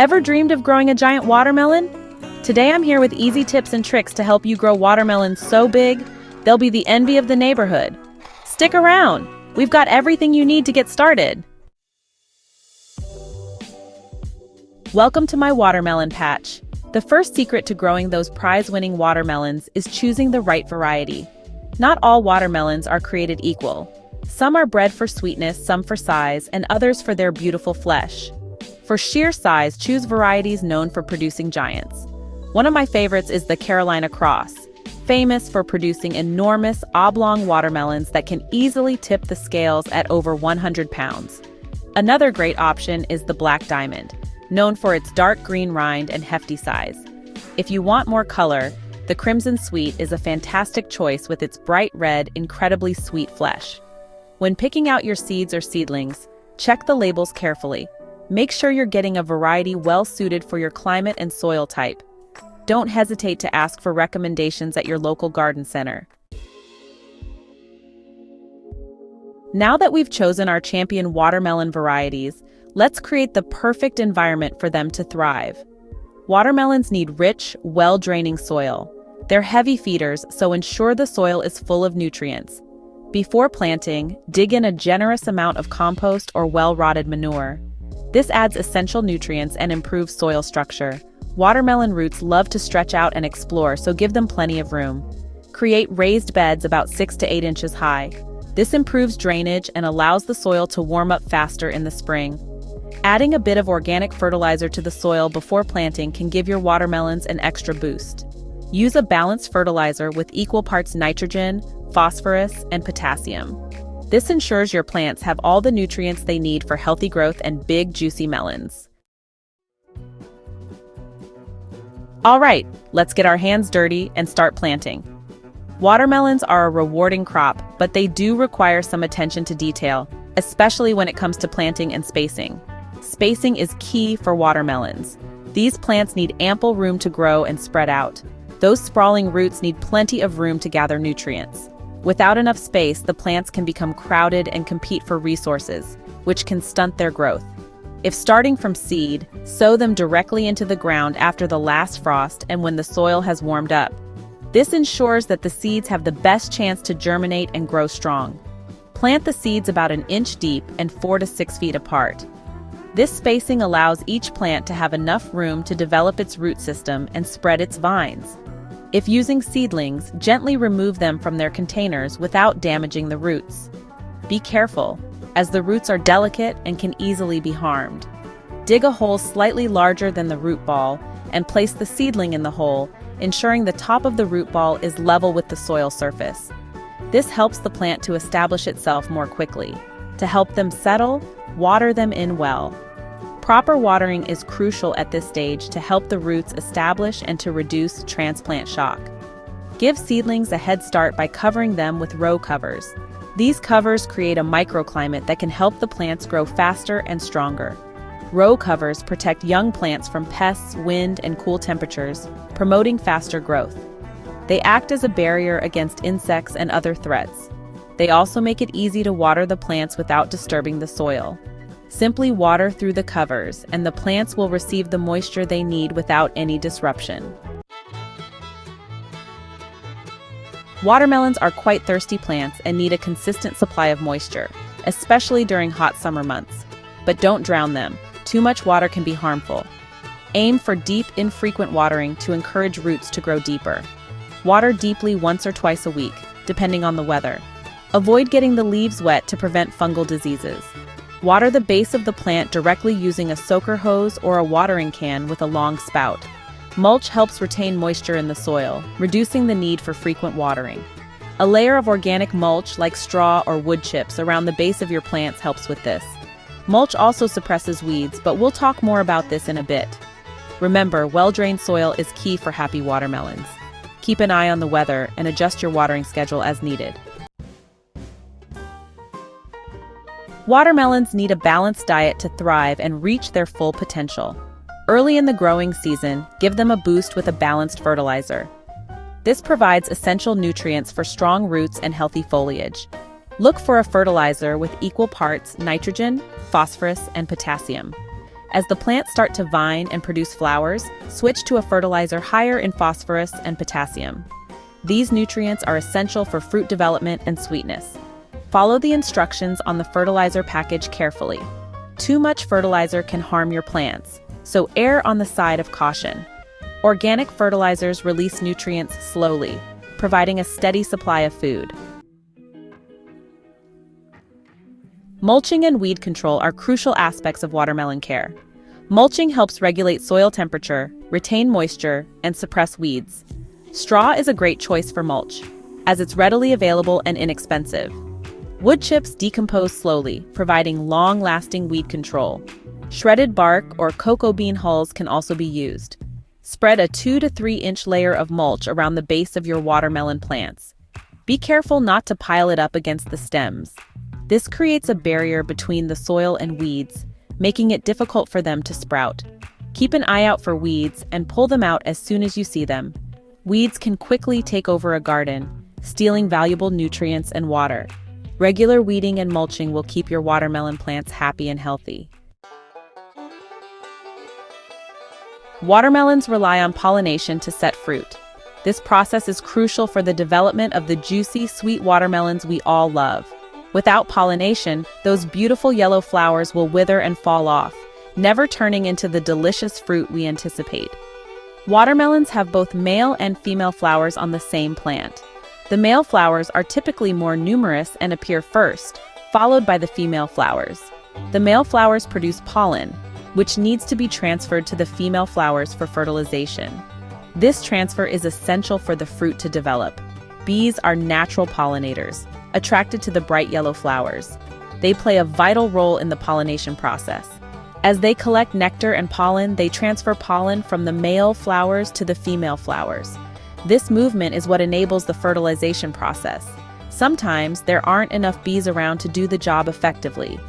Ever dreamed of growing a giant watermelon? Today I'm here with easy tips and tricks to help you grow watermelons so big, they'll be the envy of the neighborhood. Stick around! We've got everything you need to get started. Welcome to my watermelon patch. The first secret to growing those prize-winning watermelons is choosing the right variety. Not all watermelons are created equal. Some are bred for sweetness, some for size, and others for their beautiful flesh. For sheer size, choose varieties known for producing giants. One of my favorites is the Carolina Cross, famous for producing enormous oblong watermelons that can easily tip the scales at over 100 pounds. Another great option is the Black Diamond, known for its dark green rind and hefty size. If you want more color, the Crimson Sweet is a fantastic choice with its bright red, incredibly sweet flesh. When picking out your seeds or seedlings, check the labels carefully. Make sure you're getting a variety well-suited for your climate and soil type. Don't hesitate to ask for recommendations at your local garden center. Now that we've chosen our champion watermelon varieties, let's create the perfect environment for them to thrive. Watermelons need rich, well-draining soil. They're heavy feeders, so ensure the soil is full of nutrients. Before planting, dig in a generous amount of compost or well-rotted manure. This adds essential nutrients and improves soil structure. Watermelon roots love to stretch out and explore, so give them plenty of room. Create raised beds about 6 to 8 inches high. This improves drainage and allows the soil to warm up faster in the spring. Adding a bit of organic fertilizer to the soil before planting can give your watermelons an extra boost. Use a balanced fertilizer with equal parts nitrogen, phosphorus, and potassium. This ensures your plants have all the nutrients they need for healthy growth and big, juicy melons. All right, let's get our hands dirty and start planting. Watermelons are a rewarding crop, but they do require some attention to detail, especially when it comes to planting and spacing. Spacing is key for watermelons. These plants need ample room to grow and spread out. Those sprawling roots need plenty of room to gather nutrients. Without enough space, the plants can become crowded and compete for resources, which can stunt their growth. If starting from seed, sow them directly into the ground after the last frost and when the soil has warmed up. This ensures that the seeds have the best chance to germinate and grow strong. Plant the seeds about 1 inch deep and 4 to 6 feet apart. This spacing allows each plant to have enough room to develop its root system and spread its vines. If using seedlings, gently remove them from their containers without damaging the roots. Be careful, as the roots are delicate and can easily be harmed. Dig a hole slightly larger than the root ball and place the seedling in the hole, ensuring the top of the root ball is level with the soil surface. This helps the plant to establish itself more quickly. To help them settle, water them in well. Proper watering is crucial at this stage to help the roots establish and to reduce transplant shock. Give seedlings a head start by covering them with row covers. These covers create a microclimate that can help the plants grow faster and stronger. Row covers protect young plants from pests, wind, and cool temperatures, promoting faster growth. They act as a barrier against insects and other threats. They also make it easy to water the plants without disturbing the soil. Simply water through the covers, and the plants will receive the moisture they need without any disruption. Watermelons are quite thirsty plants and need a consistent supply of moisture, especially during hot summer months. But don't drown them. Too much water can be harmful. Aim for deep, infrequent watering to encourage roots to grow deeper. Water deeply once or twice a week, depending on the weather. Avoid getting the leaves wet to prevent fungal diseases. Water the base of the plant directly using a soaker hose or a watering can with a long spout. Mulch helps retain moisture in the soil, reducing the need for frequent watering. A layer of organic mulch like straw or wood chips around the base of your plants helps with this. Mulch also suppresses weeds, but we'll talk more about this in a bit. Remember, well-drained soil is key for happy watermelons. Keep an eye on the weather and adjust your watering schedule as needed. Watermelons need a balanced diet to thrive and reach their full potential. Early in the growing season, give them a boost with a balanced fertilizer. This provides essential nutrients for strong roots and healthy foliage. Look for a fertilizer with equal parts nitrogen, phosphorus, and potassium. As the plants start to vine and produce flowers, switch to a fertilizer higher in phosphorus and potassium. These nutrients are essential for fruit development and sweetness. Follow the instructions on the fertilizer package carefully. Too much fertilizer can harm your plants, so err on the side of caution. Organic fertilizers release nutrients slowly, providing a steady supply of food. Mulching and weed control are crucial aspects of watermelon care. Mulching helps regulate soil temperature, retain moisture, and suppress weeds. Straw is a great choice for mulch, as it's readily available and inexpensive. Wood chips decompose slowly, providing long-lasting weed control. Shredded bark or cocoa bean hulls can also be used. Spread a 2 to 3 inch layer of mulch around the base of your watermelon plants. Be careful not to pile it up against the stems. This creates a barrier between the soil and weeds, making it difficult for them to sprout. Keep an eye out for weeds and pull them out as soon as you see them. Weeds can quickly take over a garden, stealing valuable nutrients and water. Regular weeding and mulching will keep your watermelon plants happy and healthy. Watermelons rely on pollination to set fruit. This process is crucial for the development of the juicy, sweet watermelons we all love. Without pollination, those beautiful yellow flowers will wither and fall off, never turning into the delicious fruit we anticipate. Watermelons have both male and female flowers on the same plant. The male flowers are typically more numerous and appear first, followed by the female flowers. The male flowers produce pollen, which needs to be transferred to the female flowers for fertilization. This transfer is essential for the fruit to develop. Bees are natural pollinators, attracted to the bright yellow flowers. They play a vital role in the pollination process. As they collect nectar and pollen, they transfer pollen from the male flowers to the female flowers. This movement is what enables the fertilization process. Sometimes there aren't enough bees around to do the job effectively.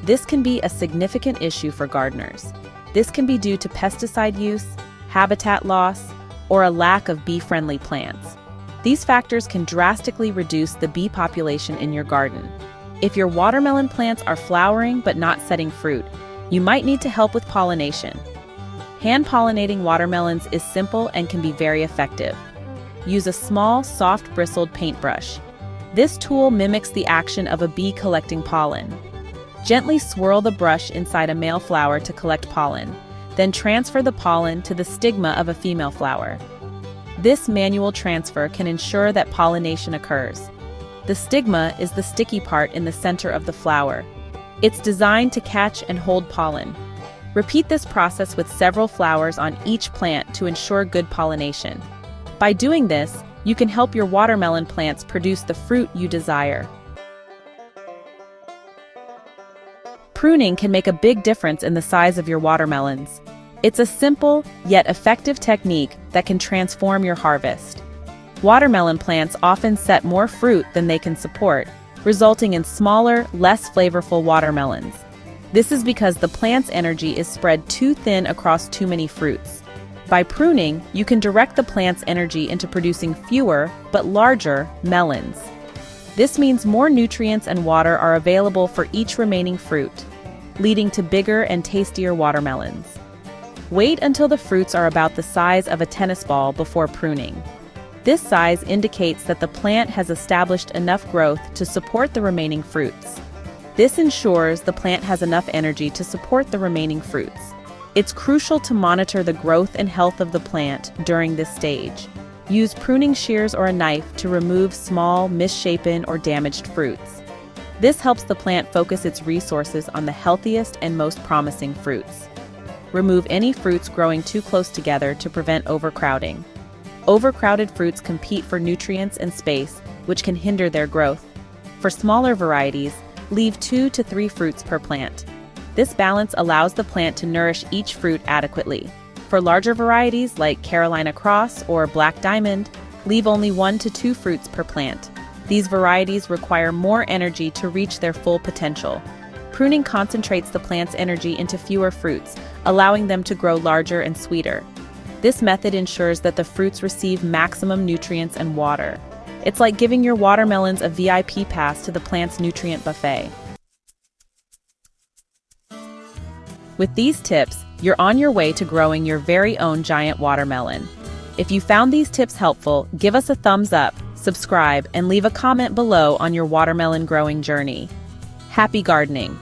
This can be a significant issue for gardeners. This can be due to pesticide use, habitat loss, or a lack of bee-friendly plants. These factors can drastically reduce the bee population in your garden. If your watermelon plants are flowering but not setting fruit, you might need to help with pollination. Hand-pollinating watermelons is simple and can be very effective. Use a small, soft-bristled paintbrush. This tool mimics the action of a bee collecting pollen. Gently swirl the brush inside a male flower to collect pollen, then transfer the pollen to the stigma of a female flower. This manual transfer can ensure that pollination occurs. The stigma is the sticky part in the center of the flower. It's designed to catch and hold pollen. Repeat this process with several flowers on each plant to ensure good pollination. By doing this, you can help your watermelon plants produce the fruit you desire. Pruning can make a big difference in the size of your watermelons. It's a simple, yet effective technique that can transform your harvest. Watermelon plants often set more fruit than they can support, resulting in smaller, less flavorful watermelons. This is because the plant's energy is spread too thin across too many fruits. By pruning, you can direct the plant's energy into producing fewer, but larger, melons. This means more nutrients and water are available for each remaining fruit, leading to bigger and tastier watermelons. Wait until the fruits are about the size of a tennis ball before pruning. This size indicates that the plant has established enough growth to support the remaining fruits. This ensures the plant has enough energy to support the remaining fruits. It's crucial to monitor the growth and health of the plant during this stage. Use pruning shears or a knife to remove small, misshapen, or damaged fruits. This helps the plant focus its resources on the healthiest and most promising fruits. Remove any fruits growing too close together to prevent overcrowding. Overcrowded fruits compete for nutrients and space, which can hinder their growth. For smaller varieties, leave 2 to 3 fruits per plant. This balance allows the plant to nourish each fruit adequately. For larger varieties like Carolina Cross or Black Diamond, leave only 1 to 2 fruits per plant. These varieties require more energy to reach their full potential. Pruning concentrates the plant's energy into fewer fruits, allowing them to grow larger and sweeter. This method ensures that the fruits receive maximum nutrients and water. It's like giving your watermelons a VIP pass to the plant's nutrient buffet. With these tips, you're on your way to growing your very own giant watermelon. If you found these tips helpful, give us a thumbs up, subscribe, and leave a comment below on your watermelon growing journey. Happy gardening!